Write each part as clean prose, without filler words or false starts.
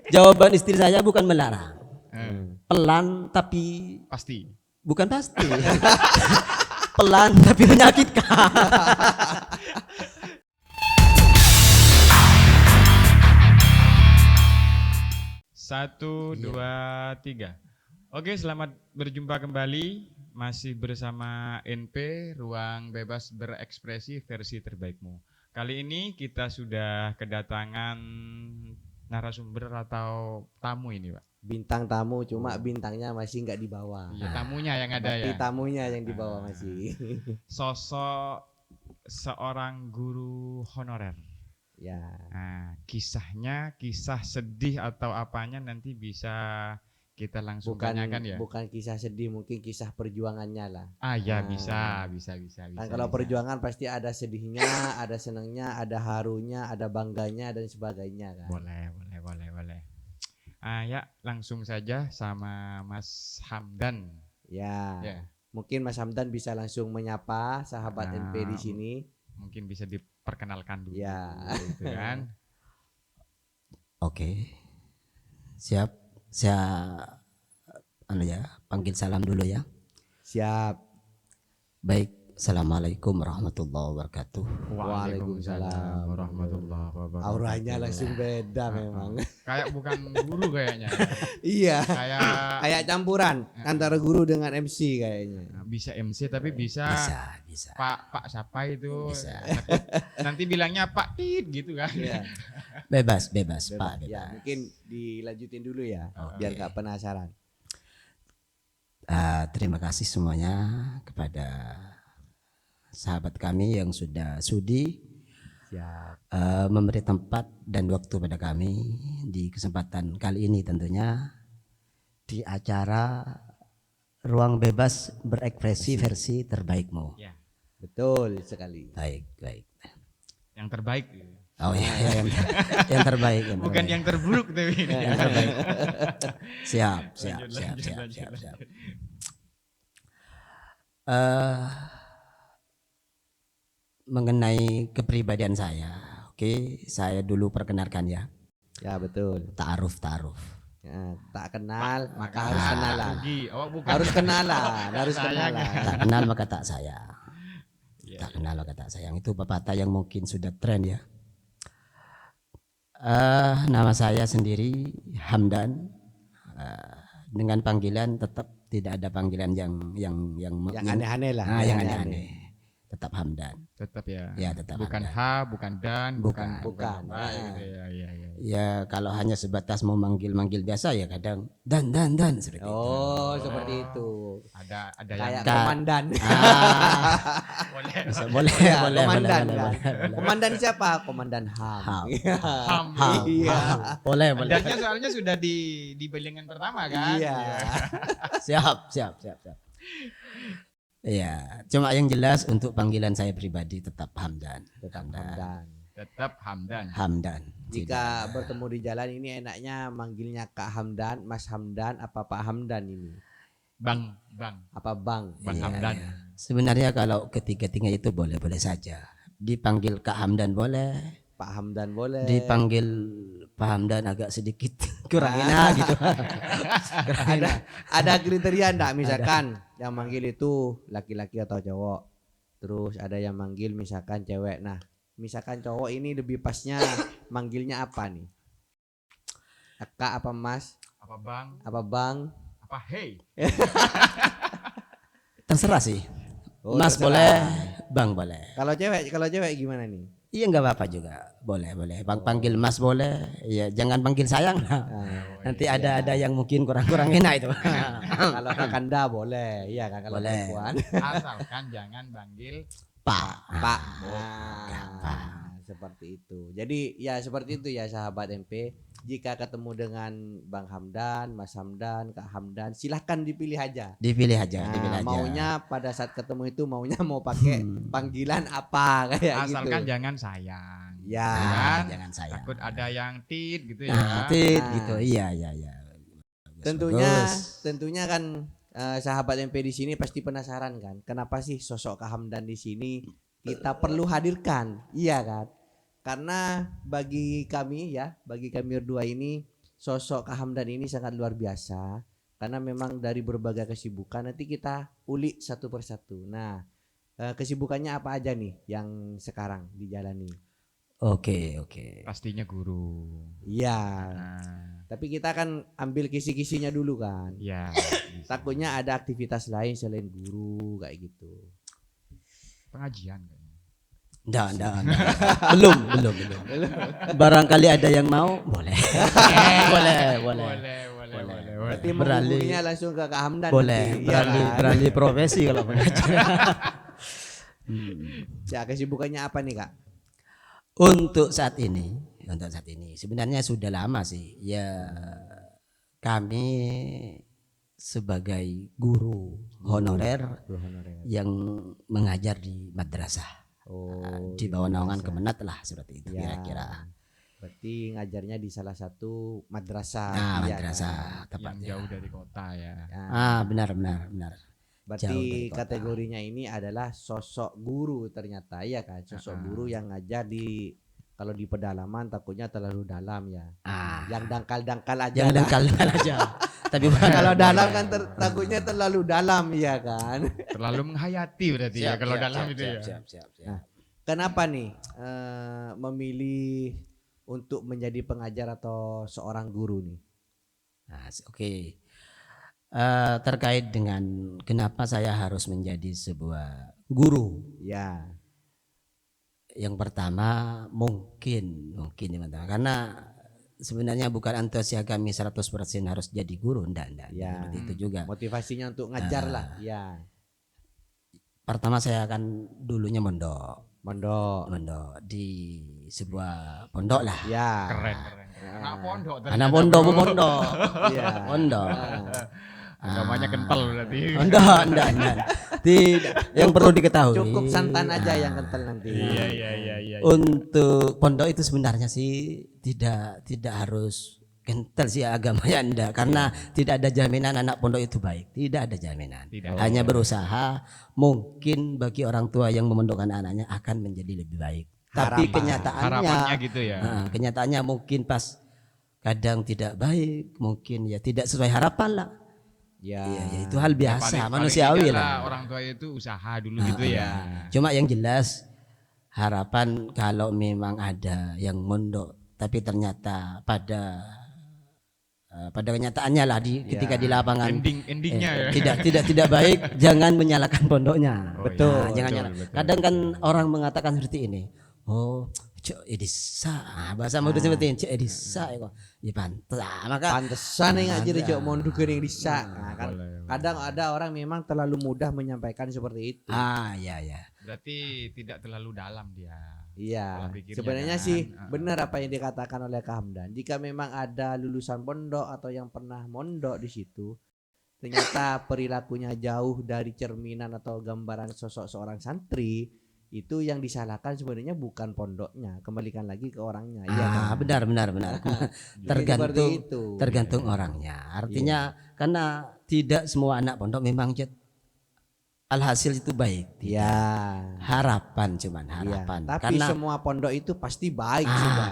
Jawaban istri saya bukan melarang. Pelan tapi Pasti. bukan pasti. Pelan tapi menyakitkan. Satu, dua, tiga. Oke, selamat berjumpa kembali. Masih bersama NP, Ruang Bebas Berekspresi versi terbaikmu. Kali ini kita sudah kedatangan narasumber atau tamu ini, Pak. Bintang tamu, cuma bintangnya masih nggak dibawa. Iya, tamunya yang ada Berarti ya. tamunya yang dibawa masih. Sosok seorang guru honorer. Ya, Nah, kisahnya, kisah sedih atau apanya nanti bisa kita langsung tanyakan ya. bukan kisah sedih, mungkin kisah perjuangannya lah. Ah ya, Nah, bisa. Kan kalau bisa. perjuangan pasti ada sedihnya, ada senangnya, ada harunya, ada bangganya dan sebagainya kan. Boleh. Ya, langsung saja sama Mas Hamdan. Ya, Ya, mungkin Mas Hamdan bisa langsung menyapa sahabat NP di sini. mungkin bisa diperkenalkan dulu. Ya. Gitu kan. Oke. Siap. Saya panggil salam dulu ya. Siap. Baik. Assalamualaikum warahmatullahi wabarakatuh. Waalaikumsalam warahmatullahi wabarakatuh. Auranya langsung beda memang. Kayak bukan guru kayaknya. Iya. Kayak Campuran antara guru dengan MC kayaknya. bisa MC tapi bisa Bisa. Pak siapa itu? Bisa. Nanti bilangnya Pak Tit gitu kan. Iya. Bebas, Pak, bebas. Ya, mungkin dilanjutin dulu ya, Oke. biar nggak penasaran. Terima kasih semuanya kepada sahabat kami yang sudah sudi Siap. memberi tempat dan waktu pada kami di kesempatan kali ini tentunya di acara Ruang Bebas Berekspresi versi terbaikmu. Ya, Betul sekali. Baik. yang terbaik. Oh iya, yang terbaik. Bukan yang terburuk tapi yang terbaik. Siap. Lanjut. Mengenai kepribadian saya, oke, saya dulu perkenalkan ya, Ya betul. ta'aruf. Ya, tak kenal maka harus kenalan. Rugi. Oh, bukan. Harus kenalan, harus Sayang. kenalan. Tak kenal maka tak sayang. Iya. Tak kenal maka tak sayang. Itu pepatah yang mungkin sudah tren ya. Nama saya sendiri Hamdan. Dengan panggilan tetap tidak ada panggilan yang Yang aneh-aneh lah. yang aneh-aneh. Tetap Hamdan. Tetap ya. Ya, tetap Bukan Hamdan. H, bukan Dan, Bukan. apa gitu ya. Iya. Ya kalau hanya sebatas mau manggil biasa ya kadang dan seperti itu. Oh, seperti itu. Ada Kayak yang komandan. boleh. Boleh. Komandan. boleh. Komandan siapa? Komandan Ham. Ham. Iya. Boleh. Dannya soalnya sudah di bilangan pertama kan. Iya. Siap. Iya, cuma yang jelas untuk panggilan saya pribadi tetap Hamdan. Hamdan. Tetap Hamdan. Hamdan. Jika bertemu di jalan ini enaknya manggilnya Kak Hamdan, Mas Hamdan, apa Pak Hamdan ini? Bang. Apa Bang? Bang Iya, Hamdan. iya. Sebenarnya kalau ketiga-tiga itu boleh saja. Dipanggil Kak Hamdan boleh, Pak Hamdan boleh. dipanggil Pak Hamdan agak sedikit kurang enak gitu. Ada kriteria enggak, misalkan yang manggil itu laki-laki atau cowok. Terus ada yang manggil misalkan cewek. Nah, misalkan cowok ini lebih pasnya manggilnya apa nih? Kak apa Mas? Apa Bang? Apa Bang? Apa Hey? Terserah sih. Oh, Mas terserah. boleh, Bang boleh. Kalau cewek gimana nih? Iya nggak apa-apa juga, boleh. Panggil Mas boleh, ya jangan panggil sayang. Nanti ada yang mungkin kurang enak itu. Kalau Kakanda boleh, iya kan kalau Boleh. perempuan. Asalkan jangan panggil Pak. Pak. Pak. Seperti itu. Jadi ya seperti itu ya sahabat MP. Jika ketemu dengan Bang Hamdan, Mas Hamdan, Kak Hamdan, silahkan dipilih aja. Dipilih aja. Maunya pada saat ketemu itu maunya mau pakai panggilan apa kayak asalkan gitu. jangan sayang. Ya. Kan? Jangan sayang. Takut ada yang tit gitu ya. Tit Nah. gitu. Iya. Tentunya kan sahabat MP di sini pasti penasaran kan, kenapa sih sosok Kak Hamdan di sini kita perlu hadirkan, iya kan? Karena bagi kami berdua ini sosok Kak Hamdan ini sangat luar biasa karena memang dari berbagai kesibukan nanti kita ulik satu persatu. Nah, kesibukannya apa aja nih yang sekarang dijalani? Oke. Pastinya guru. Iya, Nah, tapi kita kan ambil kisi-kisinya dulu kan. ya. bisa. Takutnya ada aktivitas lain selain guru kayak gitu. Pengajian kayaknya. Enggak. Belum. Barangkali ada yang mau, boleh. boleh. Berarti Beralih. menghubunginya langsung ke Kak Hamdan Boleh, nanti, ya kan? beralih profesi kalau mengajar. Ya, kesibukannya apa nih Kak? Untuk saat ini sebenarnya sudah lama sih. Ya kami sebagai guru honorer Guru honorer. yang mengajar di madrasah. Oh, Di bawah naungan Kemenat lah seperti itu Ya. kira-kira. Berarti ngajarnya di salah satu madrasah. Nah, iya madrasah Yang tepatnya. jauh dari kota ya. kan? Benar. jauh Berarti dari kota. kategorinya ini adalah sosok guru ternyata ya kan, sosok guru yang ngajar di kalau di pedalaman takutnya terlalu dalam ya. Yang dangkal-dangkal aja. Jangan lah. dangkal aja. Tapi Kalau dalam kan takutnya terlalu dalam ya kan. Terlalu menghayati berarti ya kalau dalam itu ya. siap. Nah, kenapa nih memilih untuk menjadi pengajar atau seorang guru nih? Oke. Terkait dengan kenapa saya harus menjadi sebuah guru. Ya, Yang pertama mungkin teman-teman, karena sebenarnya bukan antusias kami 100% harus jadi guru, enggak Ya. seperti itu juga. motivasinya untuk ngajar lah. Ya, Pertama saya akan dulunya mondok mondok. di sebuah pondok lah. Ya. Keren. Anak pondok. Anak pondok. Iya. Pondok. Agamanya kental berarti. Enggak. Tidak. Yang perlu diketahui. Cukup santan aja yang kental nanti. Iya. Untuk pondok itu sebenarnya sih tidak harus kental sih agamanya enggak, karena tidak ada jaminan anak pondok itu baik. Tidak ada jaminan. Tidak. Hanya berusaha mungkin bagi orang tua yang memondokkan anaknya akan menjadi lebih baik. Tapi kenyataannya Harapannya gitu ya. kenyataannya mungkin pas kadang tidak baik, mungkin ya tidak sesuai harapan lah. Ya. Ya, itu hal biasa Paling manusiawi tidak lah. Orang tua itu usaha dulu gitu ya. Cuma yang jelas harapan kalau memang ada yang mondok tapi ternyata pada kenyataannya lah ketika di lapangan Endingnya ya. tidak baik, jangan menyalahkan pondoknya. Oh, betul, iya, jangan betul, nyala. betul. Kadang kan orang mengatakan seperti ini. Oh, cok edisa, bahasa modus seperti ini, cok edisa ya pantas. Maka Pantesan yang ngajar cok mondok yang disa. Nah, kan boleh. kadang ada orang memang terlalu mudah menyampaikan seperti itu. ya. Berarti tidak terlalu dalam dia. Iya, Pola pikirnya sebenarnya kan. sih benar apa yang dikatakan oleh Kak Hamdan. Jika memang ada lulusan pondok atau yang pernah mondok di situ, ternyata perilakunya jauh dari cerminan atau gambaran sosok seorang santri, itu yang disalahkan sebenarnya bukan pondoknya, kembalikan lagi ke orangnya. Iya kan? benar. Jadi seperti itu. Tergantung orangnya. Artinya karena tidak semua anak pondok memang alhasil itu baik. Iya. Harapan. Iya. Tapi Karena semua pondok itu pasti baik sudah.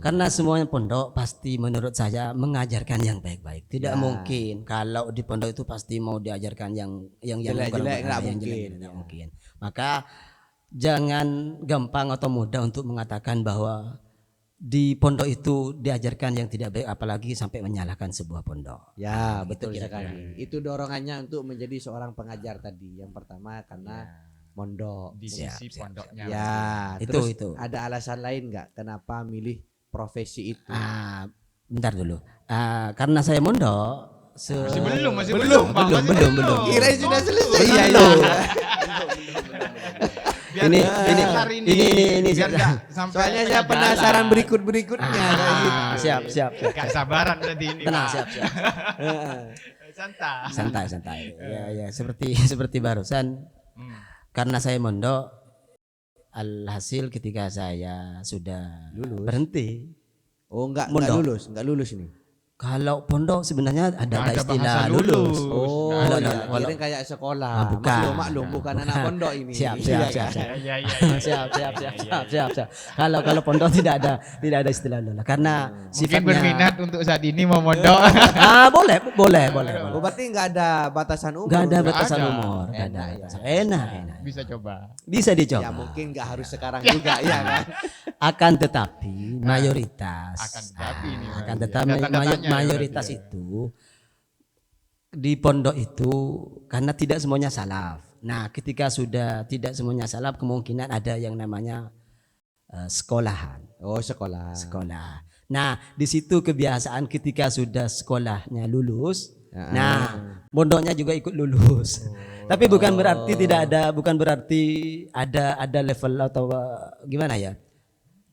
karena semuanya pondok pasti menurut saya mengajarkan yang baik-baik. Tidak Ya. mungkin kalau di pondok itu pasti mau diajarkan yang Jelek-jelek kurang- nggak yang mungkin. jelek-jelek nggak Ya. mungkin. Maka jangan gampang atau mudah untuk mengatakan bahwa di pondok itu diajarkan yang tidak baik, apalagi sampai menyalahkan sebuah pondok. Ya, Itu betul kira-kira. sekali. Itu dorongannya untuk menjadi seorang pengajar tadi. Yang pertama karena mondok. Di Siap, sisi siap, pondoknya. Ya, Itu, terus itu. ada alasan lain nggak kenapa milih profesi itu? Bentar dulu. Karena saya mondok. Masih belum, Bang. Masih belum. Kirain sudah selesai. Iya. Biar Ini biar nggak sampai Soalnya saya tengah penasaran jalan. berikutnya kayak gitu. Siap. Gak sabaran tadi ini. Tenang, Pak. siap. Santai. Ya, seperti barusan. Karena saya mondok, alhasil ketika saya sudah Lulus. berhenti, Oh, enggak Mondok. lulus ini. Kalau pondok sebenarnya ada Nggak ada istilah bahasa lulus. Oh, Kalau- ya, kalau- kirain kayak sekolah. Ah, bukan. Maklum, bukan anak pondok ini. Siap, Iya, siap, kan? siap, siap. Iya, iya, Siap. Kalau pondok tidak ada istilah lulus karena Mungkin sifatnya berminat untuk saat ini mau mondok. boleh. Oh, berarti nggak ada batasan umur. Enggak ada untuk- batasan ada. umur, enggak ada Enak, ya. batasan. Enak. Bisa coba. Bisa dicoba. Ya mungkin nggak harus sekarang juga, ya kan? Akan tetapi mayoritas akan tetapi ini, akan iya. tetapi Ada tanda tanya ya mayoritas berarti ya. itu di pondok itu karena tidak semuanya salaf. Nah, ketika sudah tidak semuanya salaf, kemungkinan ada yang namanya sekolahan, Oh, sekolah. sekolah. Nah, di situ kebiasaan ketika sudah sekolahnya lulus, Ya. nah, pondoknya juga ikut lulus. Tapi bukan berarti bukan berarti ada level atau gimana ya?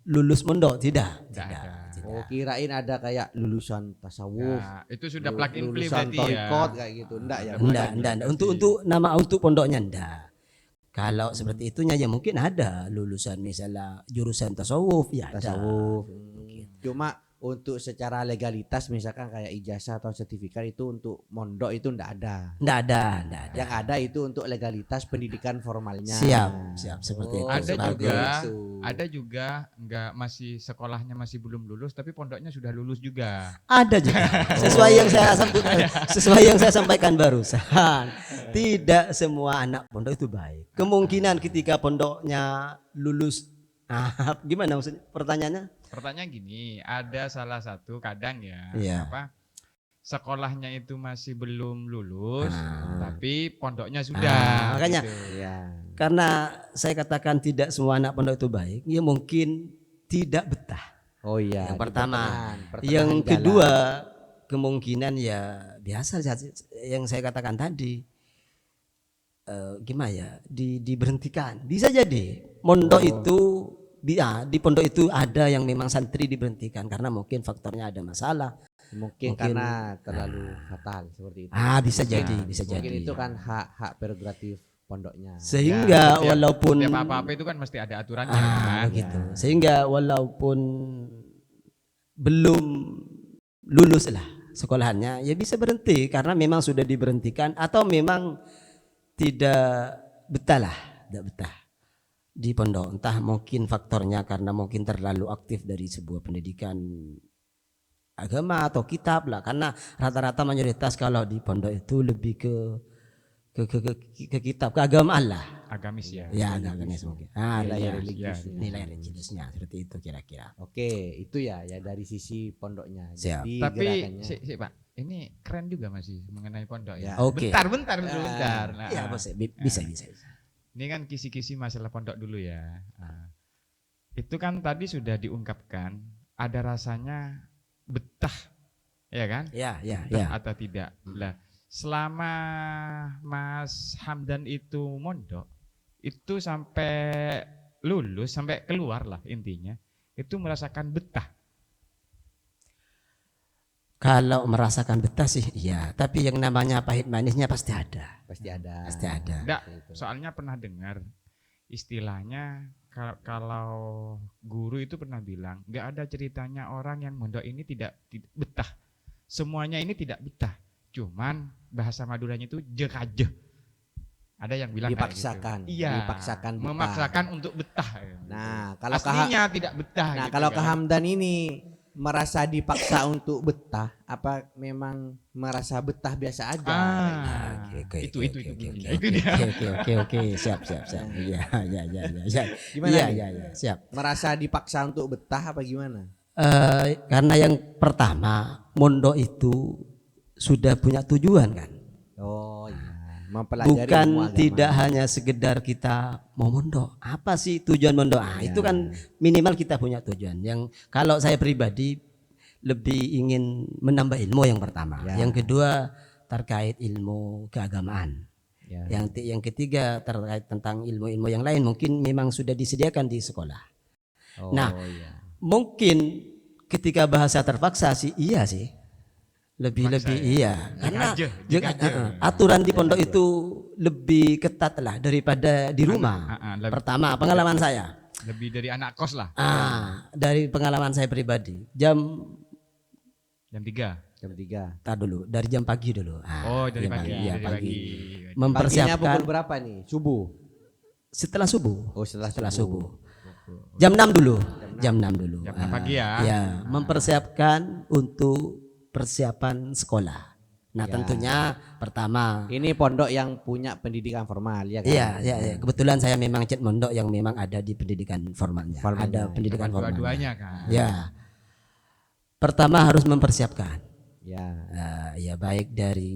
Lulus pondok tidak. ada. Oh, kirain ada kayak lulusan tasawuf. Nah, itu sudah plug and play lulusan berarti ya. torikot kayak gitu. Enggak ya? Enggak. Untuk pondoknya enggak. Kalau seperti itunya ya mungkin ada lulusan misalnya jurusan tasawuf ya ada. Tasawuf. Cuma untuk secara legalitas misalkan kayak ijazah atau sertifikat itu untuk mondok itu enggak ada. Enggak ada. Yang ada itu untuk legalitas pendidikan formalnya. Siap seperti itu. Ada Sebagai- juga, itu. ada juga enggak masih sekolahnya masih belum lulus tapi pondoknya sudah lulus juga. Ada juga. Sesuai yang saya sampaikan barusan. Tidak semua anak pondok itu baik. Kemungkinan ketika pondoknya lulus gimana maksudnya? Pertanyaannya? Pertanyaan gini, ada salah satu kadang ya, Iya. sekolahnya itu masih belum lulus, Ah. tapi pondoknya sudah. Makanya gitu. Ya. karena saya katakan tidak semua anak pondok itu baik, ya mungkin tidak betah. Oh iya. Yang di pertama. pertengahan Yang jalan. kedua, kemungkinan ya biasa yang saya katakan tadi. Gimana ya? Diberhentikan. Bisa jadi. Mondok itu di pondok itu ada yang memang santri diberhentikan karena mungkin faktornya ada masalah. Mungkin Mungkin- karena terlalu fatal seperti itu. Bisa Mungkin- jadi, bisa mungkin jadi. itu kan hak prerogatif pondoknya. Sehingga Setiap- walaupun setiap apa-apa itu kan mesti ada aturannya kan. begitu. Sehingga walaupun belum lulus lah sekolahannya, ya bisa berhenti karena memang sudah diberhentikan atau memang tidak betah di pondok. Entah mungkin faktornya karena mungkin terlalu aktif dari sebuah pendidikan agama atau kitab lah. Karena rata-rata mayoritas kalau di pondok itu lebih ke kitab keagamaan lah. Agamis ya. Ya agamis mungkin. Nilai Iya. religius. ya. Nilai religiusnya seperti itu kira-kira. Oke, itu ya dari sisi pondoknya. Siap. Jadi Tapi gerakannya. Pak, ini keren juga masih mengenai pondok ya. Ya. Oke. Bentar. Nah, Ya bisa. ini kan kisi-kisi masalah pondok dulu ya. Nah, itu kan tadi sudah diungkapkan ada rasanya betah, ya kan? Ya. Betah atau tidak. Lah, selama Mas Hamdan itu mondok, itu sampai lulus, sampai keluar lah intinya, itu merasakan betah. Kalau merasakan betah sih iya, tapi yang namanya pahit manisnya pasti ada. Pasti ada. Pasti ada. Enggak, soalnya pernah dengar istilahnya kalau guru itu pernah bilang, nggak ada ceritanya orang yang mondok ini tidak betah. Semuanya ini tidak betah. Cuman bahasa Maduranya itu jekajeh. Ada yang bilang kayak Dipaksakan, gitu. Iya. dipaksakan betah. Memaksakan untuk betah. Nah, kalau Aslinya tidak betah. Nah, gitu kalau kan. Kak Hamdan ini merasa dipaksa untuk betah, apa memang merasa betah biasa aja? Oke. Itu dia. Oke, siap. Iya. Gimana nih? Iya, siap. Merasa dipaksa untuk betah apa gimana? Karena yang pertama, mondok itu sudah punya tujuan kan. Oh iya, mempelajari Bukan ilmu agama. tidak hanya sekedar kita mau mondok. Apa sih tujuan mondok? Itu kan minimal kita punya tujuan. Yang kalau saya pribadi lebih ingin menambah ilmu yang pertama. Ya. Yang kedua terkait ilmu keagamaan. Ya. Yang ketiga terkait tentang ilmu-ilmu yang lain mungkin memang sudah disediakan di sekolah. Oh, Nah, iya. Mungkin ketika bahasa terpaksa sih iya sih. Lebih-lebih iya. Karena aturan di pondok itu lebih ketat lah daripada di rumah. Pertama, pengalaman saya. Lebih dari anak kos lah. Dari pengalaman saya pribadi. Jam Jam 3. Jam 3. Tar dulu, dari jam pagi dulu. Oh, dari jam pagi, iya, dari pagi. pagi. Paginya Mempersiapkan pukul berapa nih? Subuh. setelah subuh. Oh, setelah subuh. Pukul- Jam 6 dulu. Jam 6 dulu. Jam 6 pagi ya. Ya, mempersiapkan untuk persiapan sekolah. Nah, Ya. tentunya pertama Ini pondok yang punya pendidikan formal ya kan? iya, iya. Kebetulan saya memang cet mondok yang memang ada di pendidikan formalnya. Formalnya. Ada pendidikan formalnya. Dua-duanya kan. Ya. Pertama harus mempersiapkan. Ya. Ya baik dari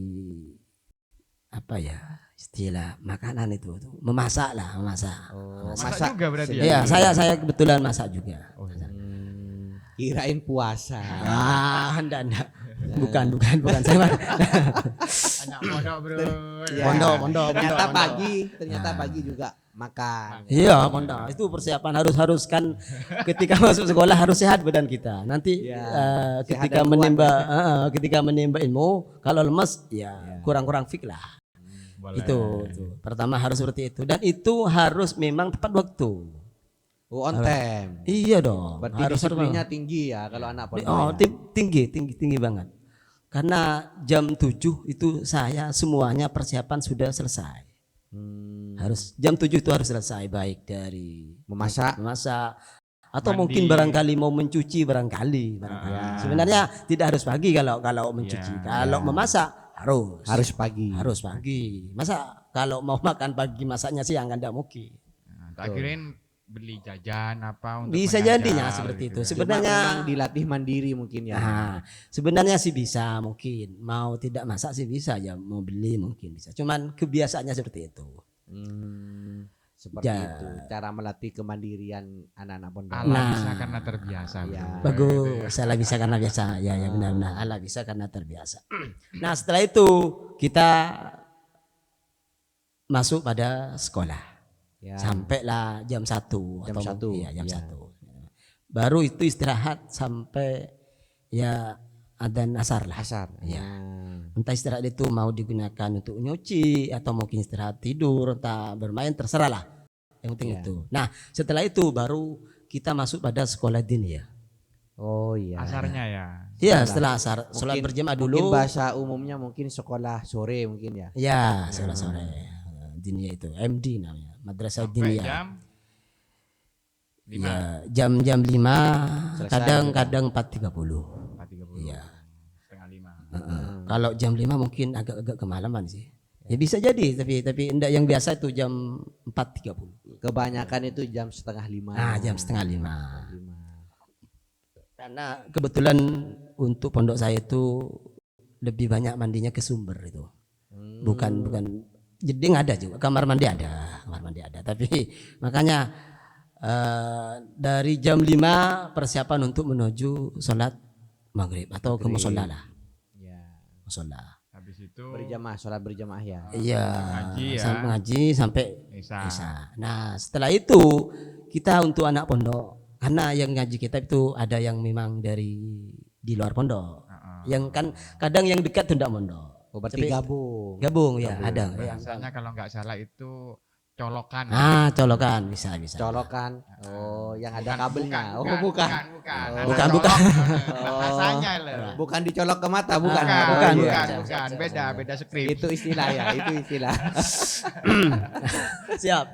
apa ya istilah makanan itu memasak lah, memasak. Oh, Masak juga berarti ya. Iya, saya kebetulan masak juga. Oh, iya. Kirain puasa. Enggak. Bukan saya mah. Anak pondok, Bro. Ya. Pondok. Ternyata pagi juga makan. Iya, pondok. Itu persiapan harus kan ketika masuk sekolah harus sehat badan kita. Nanti Ya, ketika sehat dan menimba ilmu kalau lemes ya kurang-kurang fit lah. Boleh. Itu. Pertama harus seperti itu dan itu harus memang tepat waktu. Oh, on time. Iya dong. Berarti harus disiplinnya tinggi ya kalau anak pondok. Oh, ya? tinggi banget. Karena jam 7 itu saya semuanya persiapan sudah selesai. Harus jam 7 itu harus selesai baik dari Memasak. atau Mandi. mungkin barangkali mau mencuci barangkali. Sebenarnya tidak harus pagi kalau mencuci. Kalau memasak Harus pagi. Harus pagi. Masa kalau mau makan pagi masaknya siang kan tidak mungkin. Nah, tak kirain beli jajan apa untuk Bisa mengajar jadinya seperti gitu itu. ya. Sebenarnya Memang dilatih mandiri mungkin ya. Nah, sebenarnya sih bisa mungkin mau tidak masak sih bisa ya mau beli mungkin bisa. Cuman kebiasaannya seperti itu. Seperti Ya. itu cara melatih kemandirian anak-anak pondok. Allah Nah. bisa karena terbiasa. Iya. Bro. Bagus, salah bisa karena biasa. Ya benar-benar Allah bisa karena terbiasa. Nah, setelah itu kita masuk pada sekolah. Ya. Sampailah jam 1 Jam atau 1, iya, jam iya. 1. Baru itu istirahat sampai ya adzan asar lah. Asar. Iya. Nah. Entah istirahat itu mau digunakan untuk nyuci atau mungkin istirahat tidur, entah bermain terserah lah. Yang penting Iya. itu. Nah, setelah itu baru kita masuk pada sekolah diniyah. Oh iya. Asarnya ya. Iya, setelah asar, sholat Mungkin- berjamaah Mungkin dulu. bahasa umumnya mungkin sekolah sore mungkin ya. Ya, sekolah sore. Diniyah itu MD namanya, Madrasah Sampai Diniyah. jam 5. Ya, jam 5, Selesai kadang-kadang 4.30. 4.30. Iya. Setengah 5. Kalau jam 5 mungkin agak kemalaman sih. Ya bisa jadi tapi enggak yang biasa itu jam 4.30. Kebanyakan itu jam setengah 5. Jam setengah 5. Karena kebetulan untuk pondok saya itu lebih banyak mandinya ke sumber itu. Bukan jeding ada juga, kamar mandi ada. Tapi makanya dari jam 5 persiapan untuk menuju sholat maghrib atau ke musola lah. Ya. Musola. Habis itu Berjamaah, sholat berjamaah ya. Iya, Ngaji ya. sampai ngaji sampai Isya. Isya. Nah, setelah itu kita untuk anak pondok karena yang ngaji kita itu ada yang memang dari di luar pondok. Yang kan kadang yang dekat tuh enggak mondok. Oh, berarti Tapi- gabung. Gabung ya, ada. Bahasanya kalau nggak salah itu colokan. Colokan bisa. Colokan. Oh, yang ada Bukan, kabelnya. bukan, Oh, bukan. bukan. Ada Bukan. colok. Bahasanya loh. Bukan dicolok ke mata, bukan. Bukan, Oh, bukan, iya. bukan. Beda skrip. Itu istilah ya, itu istilah. Siap.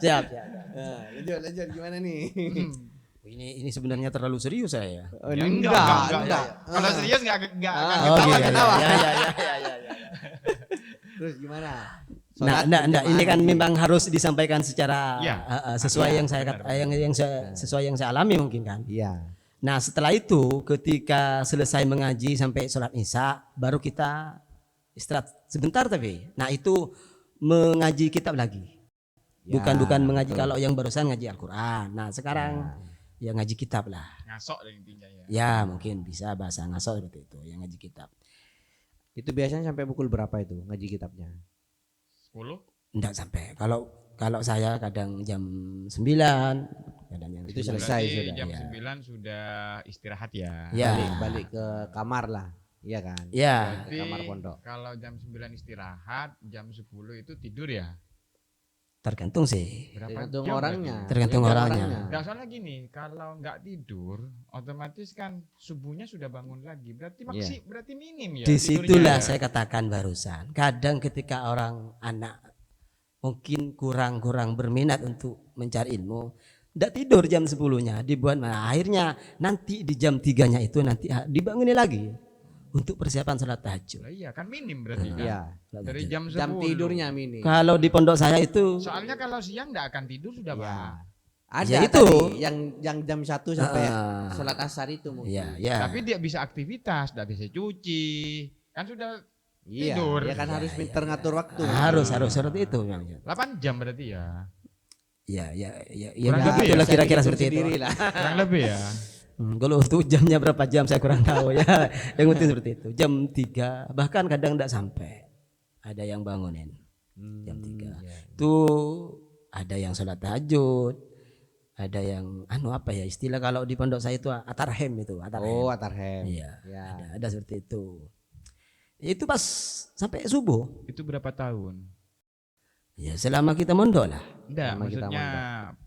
Lanjut gimana nih? Ini sebenarnya terlalu serius saya. Oh, Ya, enggak. Kalau serius nggak akan Oh, ketawa, iya, ketawa. iya. Terus gimana? Nah, Sholat enggak, ini kan berjamaah. memang harus disampaikan secara Iya. sesuai Iya, yang saya benar, sesuai yang saya alami mungkin kan. Iya. Nah, setelah itu ketika selesai mengaji sampai sholat Isya, baru kita istirahat sebentar tapi. Nah, itu mengaji kitab lagi. Ya, Bukan mengaji betul. kalau yang barusan ngaji Al-Qur'an. Nah, sekarang ya ngaji kitab lah. Ngasok deh intinya ya. Ya, mungkin bisa bahasa ngasok seperti itu, yang ngaji kitab. Itu biasanya sampai pukul berapa itu ngaji kitabnya? 10. Enggak sampai. Kalau saya kadang jam 9, kadang jam Itu 9. selesai Berarti sudah, jam ya. 9 sudah istirahat ya. Ya. Balik ke kamar lah. Iya kan? Ya, Ke kamar pondok. Kalau jam 9 istirahat, jam 10 itu tidur ya. Tergantung sih. Berapa Tergantung jam orangnya. berarti? Tergantung orangnya. Enggak, soalnya gini, kalau nggak tidur, otomatis kan subuhnya sudah bangun lagi. Berarti berarti minim ya. Disitulah tidurnya ya. saya katakan barusan. Kadang ketika orang anak mungkin kurang berminat untuk mencari ilmu, tidak tidur jam 10-nya, dibuat akhirnya nanti di jam 3-nya itu nanti dibangunin lagi untuk persiapan sholat tahajud. Lah iya kan minim berarti kan. Iya. Dari jam 10. Jam tidurnya minim. Kalau di pondok saya itu Soalnya kalau siang nggak akan tidur sudah Ya. Pak. Ada Ya, itu. tadi yang jam 1 sampai Ah. sholat asar itu mungkin. ya. Tapi dia bisa aktivitas, nggak bisa cuci. Kan sudah Iya, tidur. ya kan harus pinter ngatur waktu. harus seperti itu memang. 8 jam berarti ya. Ya, Kurang lebih itulah bisa kira-kira dihitung seperti itu. sendiri lah. Kurang lebih ya. Kalau untuk jamnya berapa jam saya kurang tahu ya. Yang penting seperti itu. Jam 3 bahkan kadang tidak sampai. Ada yang bangunin jam 3. Itu ada yang sholat tahajud, ada yang apa ya istilah kalau di pondok saya itu atarhem itu, atarhem. Oh, atarhem. Iya. Ya. Ada seperti itu. Itu pas sampai subuh. Itu berapa tahun? Ya selama kita mondok lah. Enggak, Sama kita maksudnya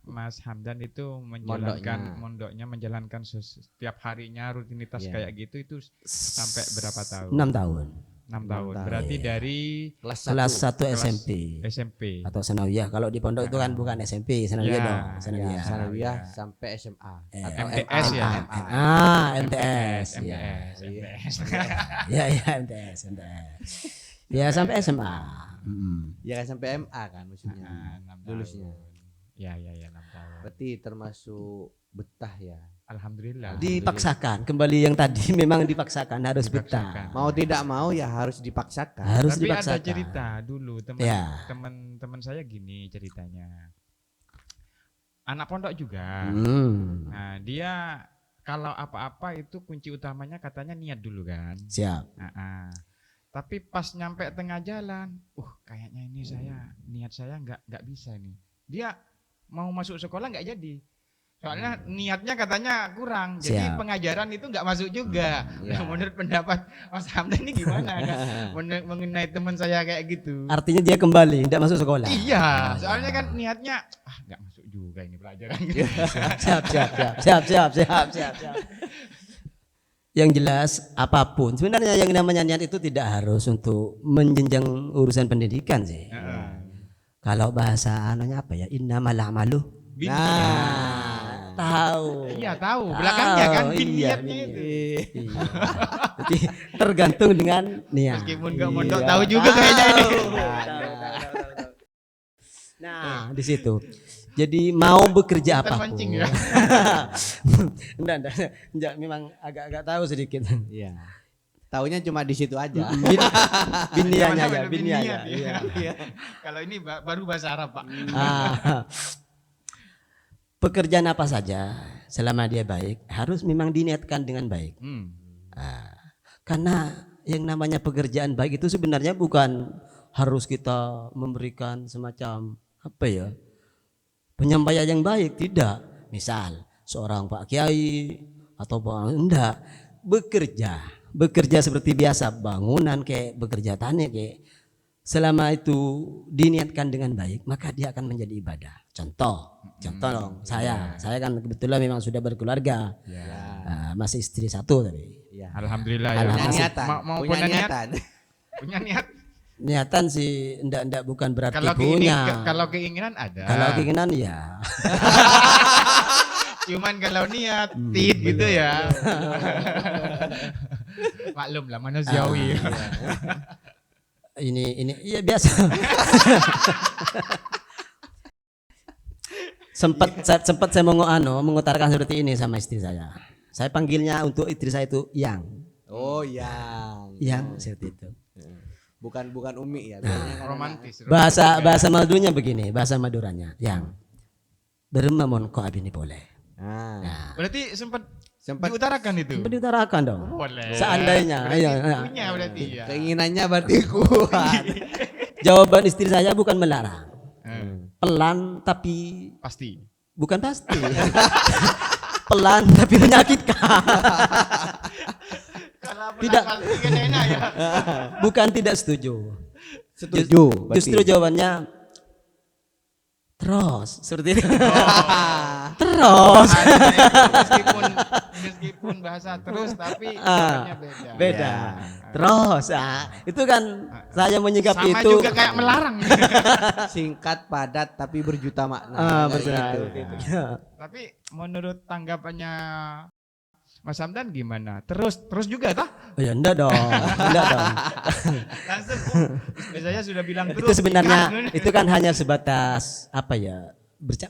Mas Hamdan itu mondoknya menjalankan setiap harinya rutinitas Iya. kayak gitu itu sampai berapa tahun? 6 tahun. 6 tahun. tahun. Berarti Iya. dari Kelas 1 SMP SMP. atau sanawiyah. Kalau di pondok itu kan bukan SMP, sanawiyah Ya, dong, Ya, sanawiyah. sanawiyah sampai SMA atau MTS ya? MTS. Ya. MTS. MTS. Ya, MTS. Ya sampai SMA. Ya kan sampai MA kan maksudnya. 6 Lulusnya. tahun. Ya 6 tahun. Berarti termasuk betah ya. Alhamdulillah. Dipaksakan, kembali yang tadi memang dipaksakan harus Dipaksakan. betah. Mau tidak mau ya harus dipaksakan. Harus Tapi dipaksakan. ada cerita dulu Ya. teman saya gini ceritanya. Anak pondok juga. Nah, dia kalau apa-apa itu kunci utamanya katanya niat dulu kan. Siap. Tapi pas nyampe tengah jalan, kayaknya ini niat saya nggak bisa nih. Dia mau masuk sekolah nggak jadi. Soalnya niatnya katanya kurang, jadi Siap. pengajaran itu nggak masuk juga. Ya. Nah, menurut pendapat Mas Hamdan ini gimana mengenai teman saya kayak gitu? Artinya dia kembali, tidak masuk sekolah. Iya, soalnya kan niatnya nggak masuk juga ini pelajaran. Siap. Yang jelas apapun, sebenarnya yang namanya niat itu tidak harus untuk menjenjang urusan pendidikan sih. Kalau bahasa anunya apa ya? Innamal a'malu. Tahu. Iya tahu. Belakangnya kan Iya, niatnya itu. Iya. Jadi tergantung dengan niat. Meskipun nggak mondok tahu juga kayaknya ini. Nah, di situ. Jadi mau bekerja apapun. Terpancing ya. Enggak, memang agak tahu sedikit. Iya. Taunya cuma di situ aja. Binianya aja, Lebih binianya. niat, Iya. Kalau ini baru bahasa Arab, Pak. Pekerjaan apa saja selama dia baik harus memang diniatkan dengan baik. Karena yang namanya pekerjaan baik itu sebenarnya bukan harus kita memberikan semacam penyampaian yang baik, tidak. Misal seorang Pak Kiai atau enggak, bekerja seperti biasa, bangunan kayak bekerja tani kayak, selama itu diniatkan dengan baik maka dia akan menjadi ibadah. Contoh dong, saya kan kebetulan memang sudah berkeluarga, masih istri 1 tapi. Ya. Alhamdulillah ya. Punya niatan. Mau Punya niatan. Punya niat. Niatan sih enggak bukan berarti Kalau punya. kalau keinginan ada. Kalau keinginan ya. Cuman kalau niat gitu ya. Maklum lah manusiawi. Ini iya biasa. sempat saya mengutarakan seperti ini sama istri saya. Saya panggilnya untuk istri saya itu yang. Oh, Yang seperti itu. Bukan Umi ya. Romantis. Bahasa Madunya begini, bahasa Maduranya yang bermamon ko abini boleh. Nah, Berarti sempat sempat diutarakan itu. Sempat diutarakan dong. Boleh. Seandainya, Punya berarti ya. keinginannya berarti kuat. Jawaban istri saya bukan melarang, pelan tapi Pasti. bukan pasti. Pelan tapi menyakitkan. Tidak. Pasti kan enak ya. Bukan tidak setuju. Setuju. Justru jawabannya terus seperti itu. Oh. Terus meskipun bahasa terus tapi jawabannya beda. beda. Ya. Terus itu kan saya menyikapi Sama itu juga kayak melarang. Singkat, padat, tapi berjuta makna. betul. Gitu. Tapi menurut tanggapannya Mas Hamdan gimana? Terus juga tah? Oh ya enggak dong. Enggak dong. Langsung biasanya sudah bilang terus. Itu sebenarnya itu kan hanya sebatas apa ya?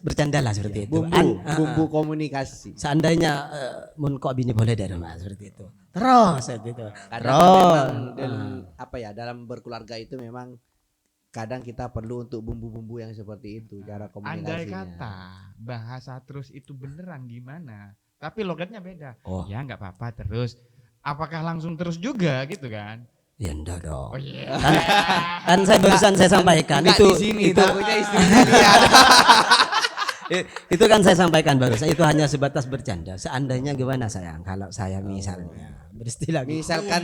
Bercanda lah seperti itu. Bumbu komunikasi. Seandainya mun kok bini boleh dari rumah seperti itu. Terus gitu. Kadang Terus. memang dalam berkeluarga itu memang kadang kita perlu untuk bumbu-bumbu yang seperti itu cara komunikasinya. Andai kata bahasa terus itu beneran gimana? Tapi logatnya beda. Oh. Ya nggak apa-apa terus. Apakah langsung terus juga gitu kan? Ya enggak dong. Oh iya. Kan saya barusan saya sampaikan Enggak itu di sini, itu takutnya istrinya lihat. itu kan saya sampaikan barusan itu hanya sebatas bercanda. Seandainya gimana sayang kalau saya misalnya beristilah gitu. Misalkan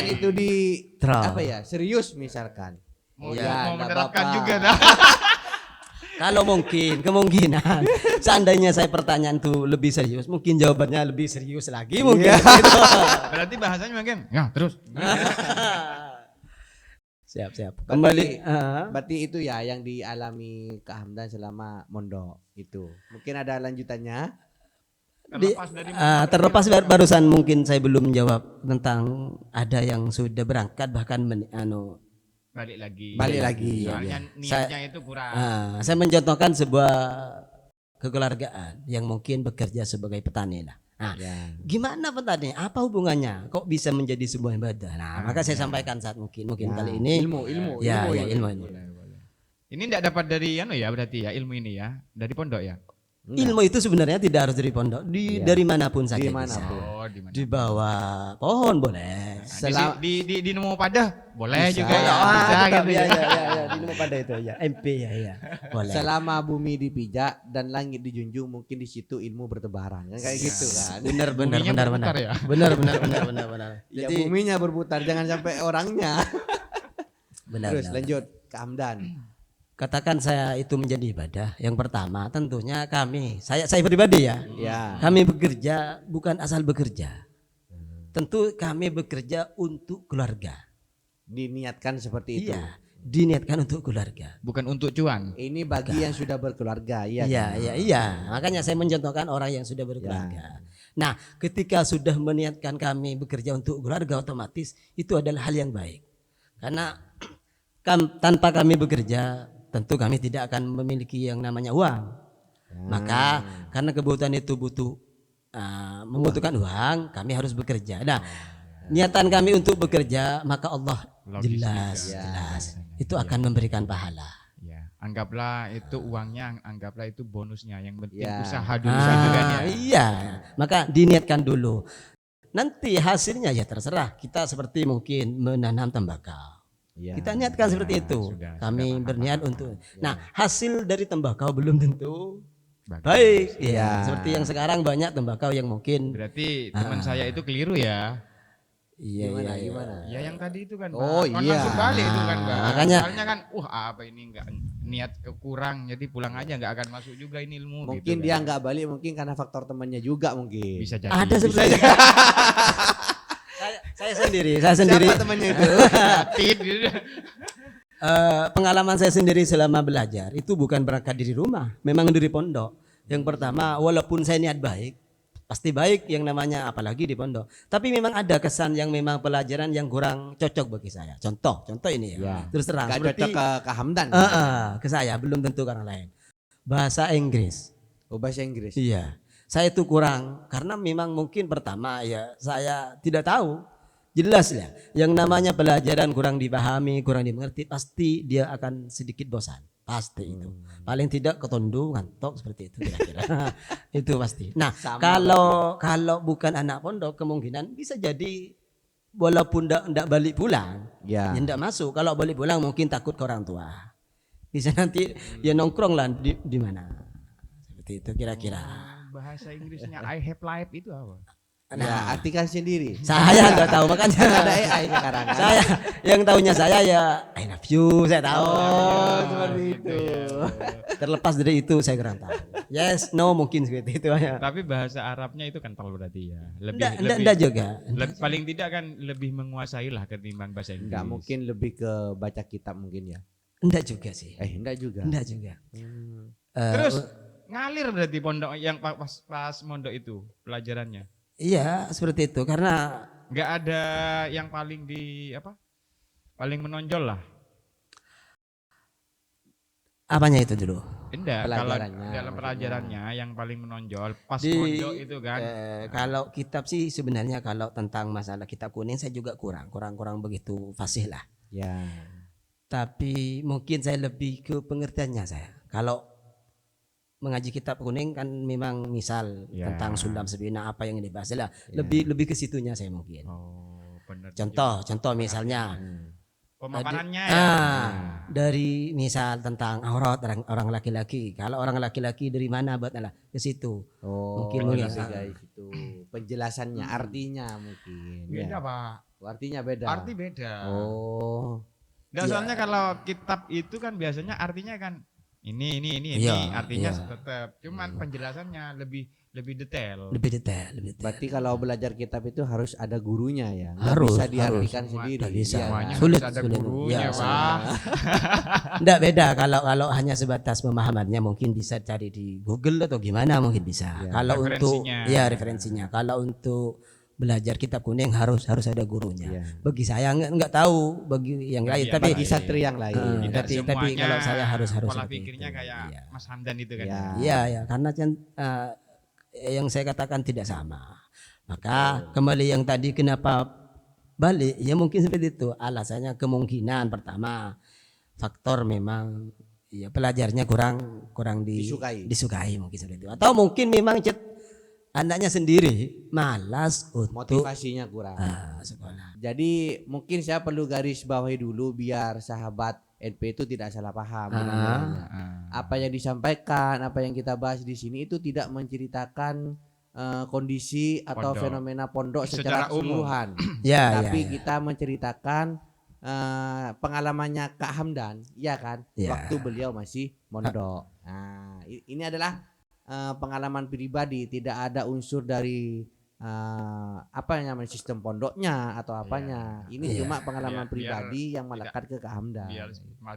itu di Terus. apa ya? Serius misalkan. Mau, Ya, mau enggak menerapkan apa-apa. juga dah. Kalau kemungkinan seandainya saya pertanyaan itu lebih serius, mungkin jawabannya lebih serius lagi mungkin. Gitu. Berarti bahasanya mungkin ya terus. Siap. Kembali Berarti itu ya yang dialami Kak Hamdan selama mondok itu. Mungkin ada lanjutannya. terlepas barusan mungkin saya belum menjawab tentang ada yang sudah berangkat bahkan Balik lagi. Iya. Soalnya niatnya itu kurang. saya mencontohkan sebuah kekeluargaan yang mungkin bekerja sebagai petani lah. Nah, Ya. gimana petani? Apa hubungannya? Kok bisa menjadi sebuah ibadah? Nah, maka saya sampaikan saat mungkin Ya, kali ini ilmu. Ya, ilmu. Ini enggak dapat dari ya berarti ya ilmu ini ya dari pondok ya. Ilmu itu sebenarnya tidak harus dari pondok, Iya. dari manapun saja Di bisa. manapun. Oh di mana? Di bawah pohon boleh. Di nemu padah boleh Bisa. juga ya. Ah, Bisa tetap, gitu ya, ya. di nomor pada itu ya. MP ya. Boleh. Selama bumi dipijak dan langit dijunjung, mungkin di situ ilmu bertebaran. Kan kayak gitu kan. Benar. Buminya berputar ya? Benar. Ya Jadi buminya berputar, jangan sampai orangnya. benar. Terus lanjut ke Hamdan. Katakan saya itu menjadi ibadah. Yang pertama tentunya saya pribadi ya. Ya. Kami bekerja bukan asal bekerja. Tentu kami bekerja untuk keluarga. Diniatkan seperti itu. Iya, diniatkan untuk keluarga. Bukan untuk cuan. Ini bagi yang sudah berkeluarga, iya. Iya. Makanya saya mencontohkan orang yang sudah berkeluarga. Nah, ketika sudah meniatkan kami bekerja untuk keluarga, otomatis itu adalah hal yang baik. Karena tanpa kami bekerja, tentu kami tidak akan memiliki yang namanya uang. Maka karena kebutuhan itu membutuhkan uang, kami harus bekerja. Nah, niatan kami untuk bekerja, maka Allah Logis jelas itu akan memberikan pahala. Ya, anggaplah itu uangnya, anggaplah itu bonusnya. Yang penting Ya. usaha dulu satu kan ya. Iya, maka diniatkan dulu. Nanti hasilnya ya terserah. Kita seperti mungkin menanam tembakau. Ya. Kita niatkan seperti itu. sudah Kami paham. berniat untuk. Nah, hasil dari tembakau belum tentu Bagus. baik. Ya, Ya. seperti yang sekarang banyak tembakau yang mungkin. Berarti teman saya itu keliru ya. Iya. Gimana? Ya yang tadi itu kan. Oh, Pak. Kan iya. langsung balik itu kan. Pak. Makanya- Soalnya kan, apa ini enggak niat kurang, jadi pulang aja nggak akan masuk juga ini ilmu. Mungkin gitu dia kan. nggak balik mungkin karena faktor temannya juga mungkin. Bisa jadi. Ada sebenarnya. saya sendiri. Siapa temannya itu? Tit, gitu. Pengalaman saya sendiri selama belajar itu bukan berangkat dari rumah, memang dari pondok. Yang pertama, walaupun saya niat baik, pasti baik yang namanya apalagi di pondok. Tapi memang ada kesan yang memang pelajaran yang kurang cocok bagi saya. Contoh ini ya. Ya. Terus terang Gak seperti cocok ke Hamdan. ke saya, belum tentu ke orang lain. Bahasa Inggris. Oh, bahasa Inggris. Iya. Saya itu kurang karena memang mungkin pertama ya saya tidak tahu. Jelas ya, yang namanya pelajaran kurang dipahami, kurang dimengerti, pasti dia akan sedikit bosan. Pasti itu. Paling tidak ketondu, ngantok seperti itu kira-kira. Itu pasti. Nah, Sama kalau bukan anak pondok kemungkinan bisa jadi walaupun ndak balik pulang, Ya. ya ndak masuk. Kalau balik pulang mungkin takut ke orang tua. Bisa nanti ya nongkrong lah di mana. Seperti itu kira-kira. Bahasa Inggrisnya I have life itu apa? Ya, artikan sendiri. Saya nggak tahu makanya. Ada AI sekarang kan. Saya yang tahunya saya ya I love you, saya tahu. Seperti gitu itu. ya. Terlepas dari itu saya kurang tahu. Yes, no mungkin seperti itu hanya. Tapi bahasa Arabnya itu kental berarti ya. Lebih Enggak juga. paling tidak kan lebih menguasai lah ketimbang bahasa Inggris. Enggak, mungkin lebih ke baca kitab mungkin ya. Enggak juga sih. Enggak juga. Enggak juga. Hmm. Terus ngalir berarti pondok yang pas mondok itu pelajarannya. Iya, seperti itu karena Nggak ada yang paling paling menonjol lah. apanya itu dulu? Enggak, kalau Pelajarannya, dalam pelajarannya yang paling menonjol pas Di- mondok itu kan. Kalau kitab sih sebenarnya kalau tentang masalah kitab kuning saya juga kurang begitu fasih lah. Ya. Tapi mungkin saya lebih ke pengertiannya saya. Kalau mengaji kitab kuning kan memang misal Ya. tentang Sulam Sebina apa yang dibahas lah. Ya. Lebih ke situnya saya mungkin. Oh, benar. Contoh misalnya Pemaparannya Tadi- ya. dari misal tentang aurat orang laki-laki. Kalau orang laki-laki dari mana buatlah ke situ. Oh, Mungkin lebih ya. guys itu penjelasannya, artinya mungkin. Beda, Ya. Pak. Artinya beda. Arti beda. Oh, Nggak, Iya. soalnya kalau kitab itu kan biasanya artinya kan ini Iya, artinya iya. tetap. Cuman penjelasannya lebih detail. Lebih detail. berarti kalau belajar kitab itu harus ada gurunya ya. Nggak Harus, bisa diartikan harus. sendiri. Nggak bisa. Iya, Semuanya kan? Sulit, harus ada sulit. gurunya, Ya, Pak. Enggak beda kalau hanya sebatas pemahamannya mungkin bisa cari di Google atau gimana mungkin bisa. Ya. Kalau untuk Referensinya. ya referensinya. Kalau untuk belajar kitab kuning harus ada gurunya. Iya. Bagi saya enggak tahu bagi yang lain Iya, tapi Bagi satri yang lain. Tidak tapi semuanya kalau saya harus pola seperti pikirnya itu. kayak Iya. Mas Hamdan itu kan. Ya. Iya, karena kan yang saya katakan tidak sama. Maka kembali yang tadi kenapa balik? Ya mungkin seperti itu. Alasannya kemungkinan pertama faktor memang ya pelajarnya kurang disukai mungkin seperti itu. Atau mungkin memang anaknya sendiri malas untuk Motivasinya kurang. sekolah. Jadi mungkin saya perlu garis bawahi dulu biar sahabat NP itu tidak salah paham. mengenainya. Apa yang disampaikan, apa yang kita bahas di sini itu tidak menceritakan kondisi atau Pondok. fenomena pondok Secara secara umum. keseluruhan. Ya, Tapi ya. kita menceritakan pengalamannya Kak Hamdan, ya kan? Ya. Waktu beliau masih mondok. Nah, ini adalah pengalaman pribadi, tidak ada unsur dari apa yang namanya sistem pondoknya atau apanya. Ini Iya. cuma pengalaman Biar- pribadi yang melekat ke Kak Hamdan. Biar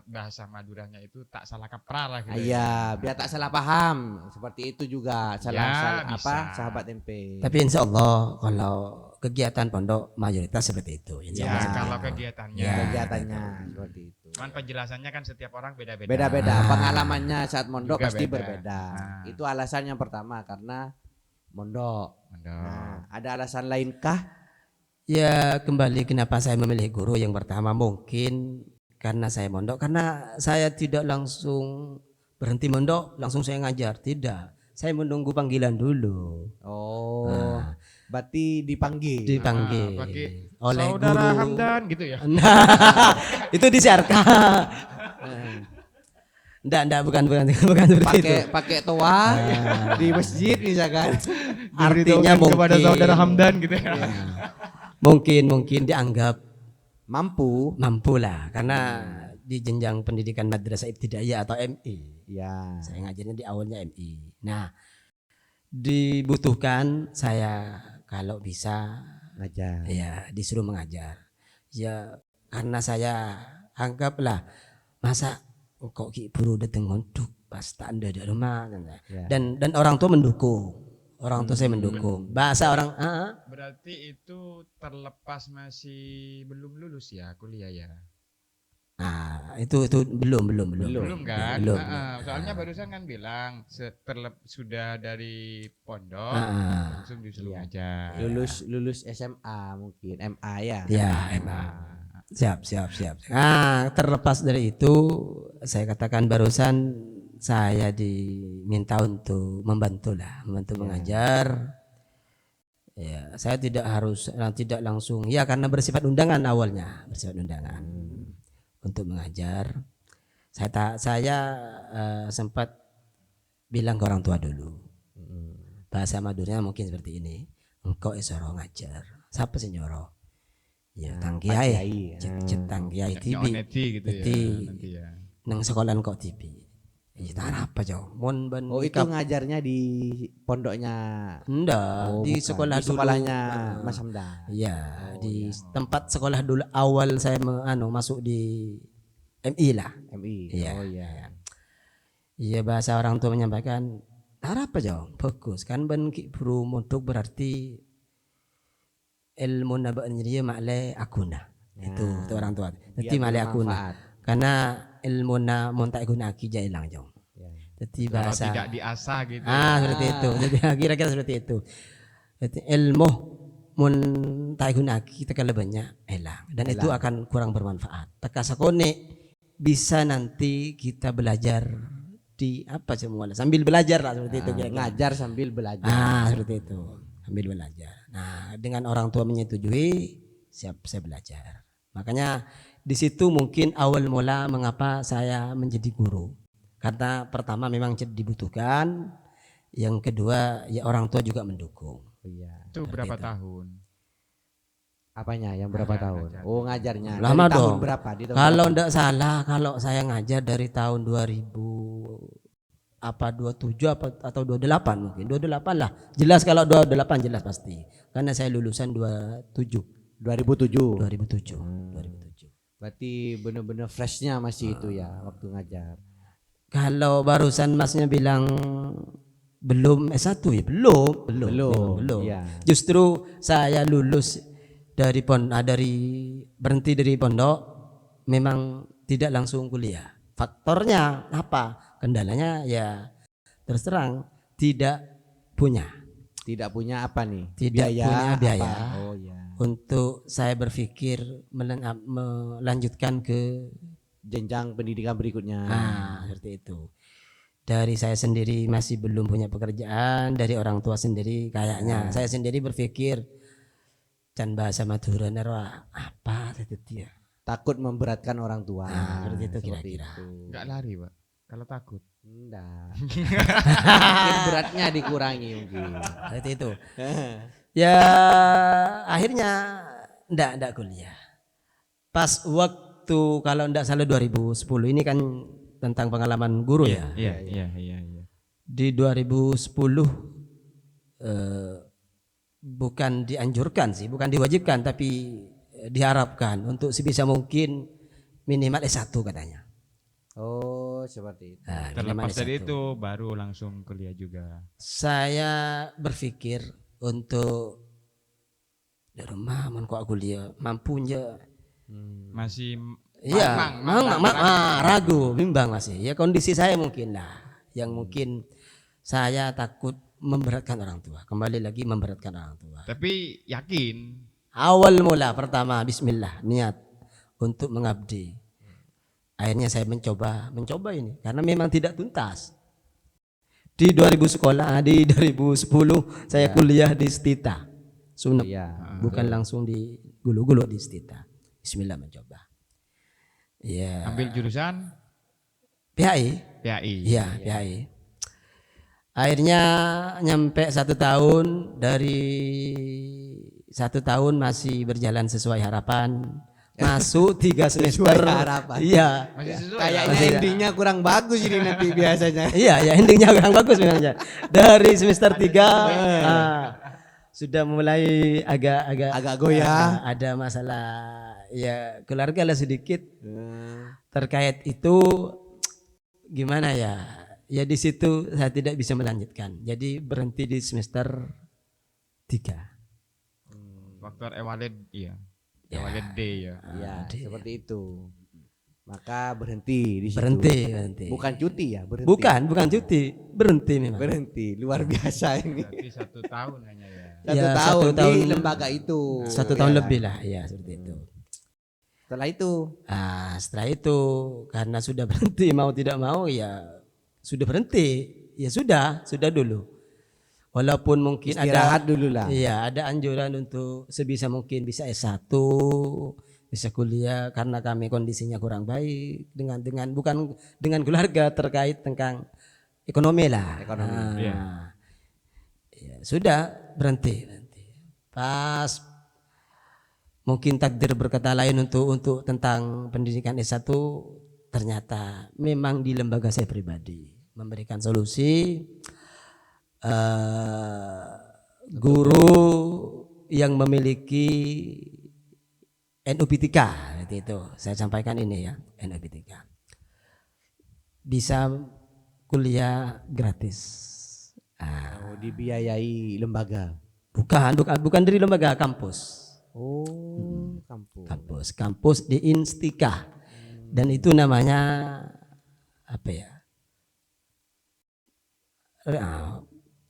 bahasa Maduranya itu tak salah kaprah lah gitu. Iya, biar tak salah paham. Seperti itu juga salah bisa. sahabat MP. Tapi insya Allah kalau kegiatan pondok mayoritas seperti itu. Insya Ya, Allah. kalau kegiatannya. Ya. Kegiatannya seperti itu. Cuman penjelasannya kan setiap orang beda-beda. Beda-beda, pengalamannya saat mondok Juga pasti beda. berbeda. Nah. Itu alasan yang pertama karena mondok. Mondok. Nah, ada alasan lainkah? Ya kembali kenapa saya memilih guru yang pertama mungkin karena saya mondok karena saya tidak langsung berhenti mondok langsung saya ngajar tidak saya menunggu panggilan dulu. Oh, Nah, berarti dipanggil. dipanggil bagi oleh Saudara guru. Hamdan gitu ya. Nah, itu disiarkan. Enggak bukan seperti itu. Pakai toa di masjid misalkan. Artinya Diberitahukan kepada mungkin Saudara Hamdan gitu ya. mungkin dianggap Mampu. mampu lah karena di jenjang pendidikan madrasah ibtidaiyah atau MI. Ya. Saya ngajarnya di awalnya MI. Nah, dibutuhkan saya kalau bisa Ngajar. ya disuruh mengajar. Ya karena saya anggaplah masa kok Ki Buru datang mondok pas tak ada di rumah Ya. dan orang tua mendukung. Orang tua saya mendukung. Bahasa orang Berarti itu terlepas masih belum lulus ya kuliah ya. nah, itu belum. Belum kan? Belum. Soalnya barusan kan bilang sudah dari pondok langsung disuruh Iya. aja. Lulus SMA mungkin, MA ya. Ya, emang. Siap. Nah, terlepas dari itu, saya katakan barusan saya diminta untuk membantu mengajar. Ya, saya tidak langsung, ya karena bersifat undangan awalnya, untuk mengajar. Saya sempat bilang ke orang tua dulu. Bahasa Maduranya mungkin seperti ini. engkau isoro ngajar. Siapa sih nyoro? Ya Nah, Tang Pak Kiai. Kiai. Tang Kiai Nyak tibi. Oneti gitu ya Jadi nanti ya. nang sekolah kok tibi. Ya apa jauh? Mon ban Oh itu ngajarnya di pondoknya. Enggak, Oh, di bukan. sekolah Di sekolahnya dulu. Mas Hamdan. Iya, Oh, di iya. tempat sekolah dulu awal saya masuk di MI lah. MI. Iya. Oh iya. Iya, bahasa orang tua menyampaikan apa jauh? Bagus kan ben ki buru mondok berarti ilmu nabaknya dia makle akuna. Itu orang tua. Jadi makle akuna. Karena ilmu na montak guna aki ja ilang jauh. Jadi Kalau bahasa tidak diasah gitu. seperti itu. Jadi kira-kira seperti itu. Jadi ilmu mun tak guna kita kalau banyak hilang dan itu akan kurang bermanfaat. Teka sakone bisa nanti kita belajar di apa semua sambil belajar lah seperti itu kira-kira. Ngajar sambil belajar. Seperti itu sambil belajar. Nah dengan orang tua menyetujui siap saya belajar. Makanya di situ mungkin awal mula mengapa saya menjadi guru. Karena pertama memang dibutuhkan, yang kedua ya orang tua juga mendukung. Iya. Itu berapa tahun? Apanya? Yang berapa tahun? ngajar. Oh ngajarnya. Lama Dari tahun dong. berapa? Di tahun Kalau berapa? ndak salah, kalau saya ngajar dari tahun 27 atau 28 mungkin. 28 lah. Jelas kalau 28 jelas pasti. Karena saya lulusan 2007. 2007. 2007. Berarti bener-bener freshnya masih itu ya waktu ngajar. Kalau barusan masnya bilang belum S1 ya belum. Iya. Justru saya lulus dari berhenti dari pondok memang tidak langsung kuliah. Faktornya apa? Kendalanya ya terus terang tidak punya apa nih? Tidak punya biaya. Apa? Oh iya. Untuk saya berpikir melanjutkan ke Jenjang pendidikan berikutnya. seperti itu. Dari saya sendiri masih belum punya pekerjaan, dari orang tua sendiri kayaknya saya sendiri berpikir can bahasa Madura nerwa apa itu ya. Takut memberatkan orang tua. Seperti itu kira-kira. Enggak lari, Pak. Kalau takut. Enggak. Mungkin beratnya dikurangi mungkin. Seperti itu. Ya akhirnya enggak kuliah. Pas waktu kalau enggak salah 2010 ini kan tentang pengalaman guru ya. Iya. Di 2010 bukan dianjurkan sih, bukan diwajibkan tapi diharapkan untuk sebisa mungkin minimal S1 katanya. Oh, seperti itu. Terlepas dari itu baru langsung kuliah juga. Saya berpikir untuk di rumah kok kuliah mampunya. Masih Iya, ragu, bimbang masih. Ya kondisi saya mungkin lah, yang mungkin saya takut memberatkan orang tua. Kembali lagi memberatkan orang tua. Tapi yakin. Awal mula pertama Bismillah niat untuk mengabdi. Akhirnya saya mencoba ini karena memang tidak tuntas. Di 2010 saya kuliah di Stita, Sumenep. Bukan langsung di Gulu-Gulu di Stita. Bismillah mencoba. Iya. Ambil jurusan PHI. Iya, PHI. Akhirnya nyampe 1 tahun, dari 1 tahun masih berjalan sesuai harapan. Masuk 3 semester. Harapan. Iya. masih sesuai. Kayaknya endingnya kurang bagus ini nanti biasanya. Iya, ya endingnya kurang bagus memang. Dari semester 3 sudah mulai agak goyah. ada masalah ya keluarga lah sedikit. Terkait itu gimana ya? Ya di situ saya tidak bisa melanjutkan. Jadi berhenti di semester 3. Faktor Ewaled Ya. Ewaled D ya. Iya, seperti itu. Maka berhenti di situ. Berhenti. Bukan cuti ya, berhenti. Bukan cuti, berhenti memang. Berhenti, luar biasa ini. Berarti 1 tahun hanya ya. 1 Ya, tahun 1 tahun di lembaga itu. 1 tahun lebih lah, ya seperti itu. Setelah itu Setelah itu karena sudah berhenti mau tidak mau ya sudah berhenti. Ya sudah dulu. Walaupun mungkin istirahat dulu lah. Iya, ada anjuran untuk sebisa mungkin bisa S1, bisa kuliah karena kami kondisinya kurang baik dengan bukan dengan keluarga terkait tentang ekonomi lah. Ekonomi. Ya, sudah berhenti. Pas mungkin takdir berkata lain untuk tentang pendidikan S1, ternyata memang di lembaga saya pribadi memberikan solusi guru yang memiliki NUPTK itu saya sampaikan ini ya, NUPTK bisa kuliah gratis. Oh, dibiayai lembaga. Bukan dari lembaga, kampus. Oh, Kampus di Instika. Dan itu namanya apa ya?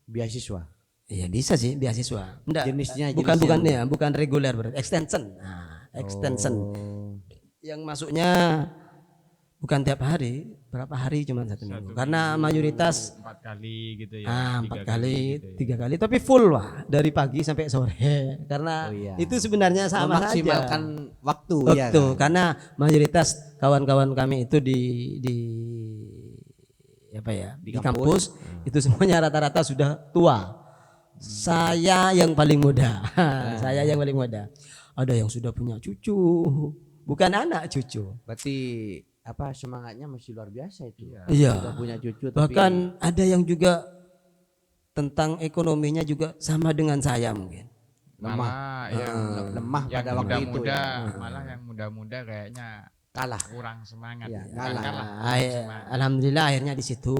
Beasiswa. Iya bisa sih beasiswa. Enggak, bukan reguler, berarti extension. Extension. Oh. Yang masuknya bukan tiap hari, berapa hari cuma satu minggu. Karena mayoritas 4 kali gitu ya. 4 kali, gitu ya. 3 kali, tapi full lah dari pagi sampai sore. Karena itu sebenarnya sama saja. Memaksimalkan waktu ya Betul, kan? karena mayoritas kawan-kawan kami itu di apa ya? Di kampus itu semuanya rata-rata sudah tua. Saya yang paling muda. Saya yang paling muda. Ada yang sudah punya cucu, bukan anak cucu. Berarti apa semangatnya masih luar biasa itu. Iya. Sudah punya cucu tapi Bahkan ada yang juga tentang ekonominya juga sama dengan saya mungkin. Malah yang lemah yang pada waktu itu. muda-muda, Ya. malah yang muda-muda kayaknya Kalah. kurang semangat. Iya, Bukan kalah. Alhamdulillah akhirnya di situ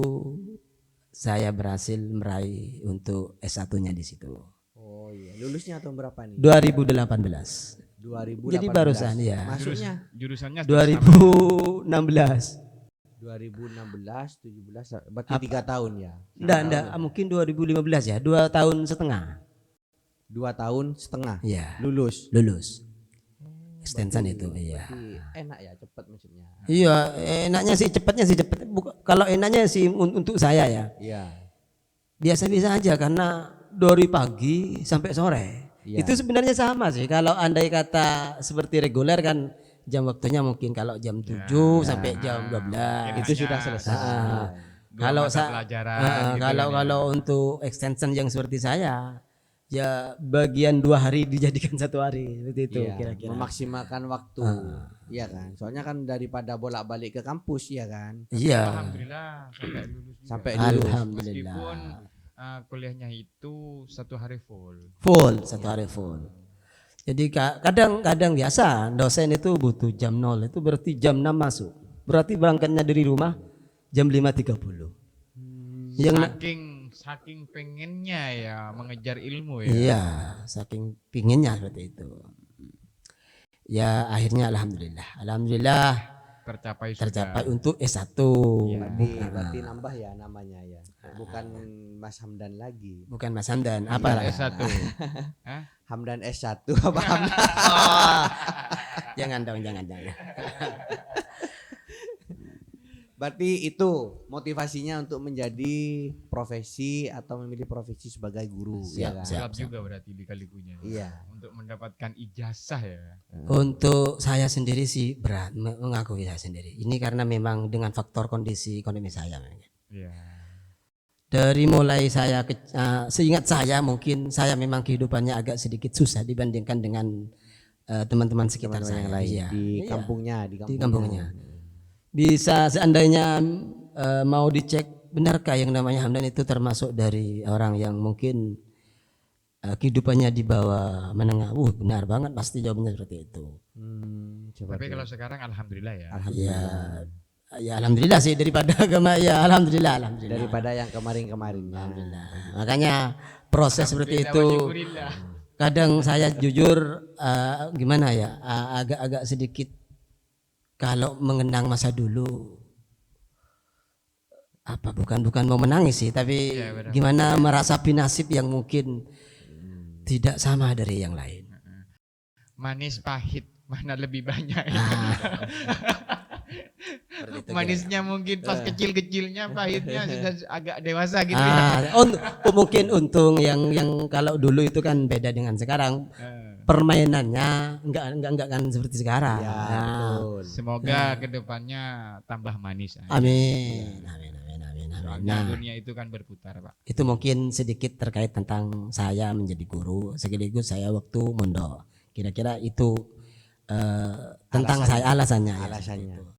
saya berhasil meraih untuk S1-nya di situ. Oh iya, lulusnya tahun berapa nih? 2018. 2018. Jadi barusan ya. Masuknya Jurusannya 2016. 2016, 17, berarti 3 tahun ya? Enggak, mungkin 2015 ya, 2 tahun setengah. 2 tahun setengah. Iya. Lulus. Extension itu, iya. Berarti enak ya, cepat maksudnya. Iya, enaknya sih cepatnya sih cepet. Kalau enaknya sih untuk saya ya. Iya. Biasa-biasa aja karena dari pagi sampai sore. Iya. Itu sebenarnya sama sih. Kalau andai kata seperti reguler kan jam waktunya mungkin kalau jam 7 sampai jam 12. Itu sudah selesai. Kalau pelajaran gitu kalau kan ya. untuk extension yang seperti saya ya bagian 2 hari dijadikan 1 hari seperti itu Iya, kira-kira. memaksimalkan waktu. Iya kan? Soalnya kan daripada bolak-balik ke kampus ya kan. Iya. Alhamdulillah sampai lulus juga. Sampai lulus. Alhamdulillah. Meskipun kuliahnya itu 1 hari full. Full 1 hari full. Jadi kadang biasa dosen itu butuh jam 0 itu berarti jam 6 masuk. Berarti berangkatnya dari rumah jam 5.30. Saking pengennya ya mengejar ilmu ya. Iya, saking pinginnya seperti itu. Ya akhirnya alhamdulillah tercapai untuk S1. Berarti nambah ya namanya ya. Bukan Mas Hamdan lagi. Bukan Mas Hamdan, apa lah? S1. Hamdan S1 apa Hamdan? Jangan. Berarti itu motivasinya untuk menjadi profesi atau memilih profesi sebagai guru. Siap. Siap juga berarti lika-likunya. Iya. Untuk mendapatkan ijazah ya. Untuk saya sendiri sih berat mengakui saya sendiri. Ini karena memang dengan faktor kondisi ekonomi saya. Iya. Dari mulai saya seingat saya mungkin saya memang kehidupannya agak sedikit susah dibandingkan dengan teman-teman sekitar saya Yang lain Iya. di Iya. kampungnya, Di kampungnya. Bisa seandainya mau dicek benarkah yang namanya Hamdan itu termasuk dari orang yang mungkin kehidupannya di bawah menengah. Benar banget pasti jawabannya seperti itu. Tapi kalau sekarang alhamdulillah ya. Ya alhamdulillah sih daripada agama ya alhamdulillah. Daripada yang kemarin-kemarinnya. Alhamdulillah. Makanya proses seperti itu kadang saya jujur gimana ya agak-agak sedikit kalau mengenang masa dulu bukan mau menangis sih tapi gimana merasapi nasib yang mungkin tidak sama dari yang lain. Manis pahit mana lebih banyak ya. Manisnya mungkin pas kecil-kecilnya, pahitnya sudah agak dewasa gitu ya. Mungkin untung yang kalau dulu itu kan beda dengan sekarang. Permainannya enggak kan seperti sekarang. Ya, Semoga kedepannya tambah manis. Amin. Soalnya Nah, dunia itu kan berputar, Pak. itu mungkin sedikit terkait tentang saya menjadi guru sekaligus saya waktu mondok. Kira-kira itu tentang Alasannya. saya alasannya. Ya, Alasannya. seperti itu.